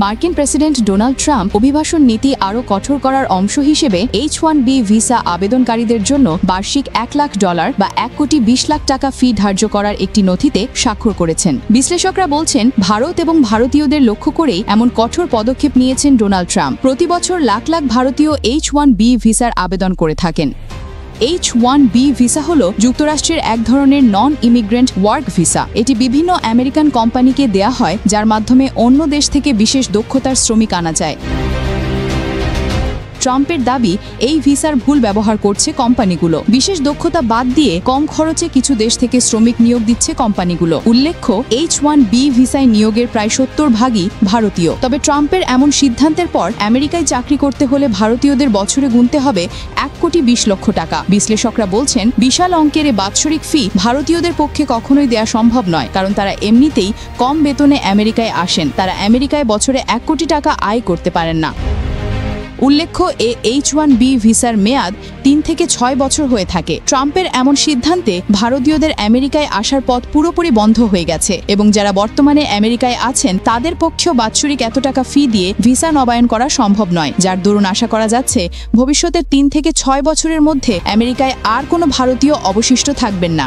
মার্কিন president Donald Trump অভিবাসন নীতি আরও কঠোর করার অংশ হিসেবে H-1B ভিসা আবেদনকারীদের জন্য বার্ষিক $1 লাখ বা $1,20 লাখ ফি ধার্য করার একটি নথিতে স্বাক্ষর করেছেন। বিশ্লেষকরা বলছেন, ভারত এবং ভারতীয়দের লক্ষ্য করেই এমন কঠোর পদক্ষেপ নিয়েছেন ডোনাল্ড ট্রাম্প। প্রতি বছর লাখ লাখ ভারতীয় H-1B ভিসার আবেদন করে থাকেন। H-1B ভিসা হল যুক্তরাষ্ট্রের এক ধরনের নন ইমিগ্রেন্ট ওয়ার্ক ভিসা। এটি বিভিন্ন আমেরিকান কোম্পানিকে দেয়া হয়, যার মাধ্যমে অন্য দেশ থেকে বিশেষ দক্ষতার শ্রমিক আনা যায়। ট্রাম্পের দাবি, এই ভিসার ভুল ব্যবহার করছে কোম্পানিগুলো। বিশেষ দক্ষতা বাদ দিয়ে কম খরচে কিছু দেশ থেকে শ্রমিক নিয়োগ দিচ্ছে কোম্পানিগুলো। উল্লেখ্য, H-1B ভিসায় নিয়োগের প্রায় 70% ভারতীয়। তবে ট্রাম্পের এমন সিদ্ধান্তের পর আমেরিকায় চাকরি করতে হলে ভারতীয়দের বছরে গুনতে হবে $1,20 লক্ষ। বিশ্লেষকরা বলছেন, বিশাল অঙ্কের এ বাৎসরিক ফি ভারতীয়দের পক্ষে কখনোই দেয়া সম্ভব নয়, কারণ তারা এমনিতেই কম বেতনে আমেরিকায় আসেন। তারা আমেরিকায় বছরে $1 কোটি আয় করতে পারেন না। উল্লেখ্য, H-1B ভিসার মেয়াদ 3 থেকে 6 বছর হয়ে থাকে। ট্রাম্পের এমন সিদ্ধান্তে ভারতীয়দের আমেরিকায় আসার পথ পুরোপুরি বন্ধ হয়ে গেছে এবং যারা বর্তমানে আমেরিকায় আছেন তাদের পক্ষেও বাৎসরিক এত টাকা ফি দিয়ে ভিসা নবায়ন করা সম্ভব নয়, যার দরুন আশা করা যাচ্ছে ভবিষ্যতের 3 থেকে 6 বছরের মধ্যে আমেরিকায় আর কোনো ভারতীয় অবশিষ্ট থাকবেন না।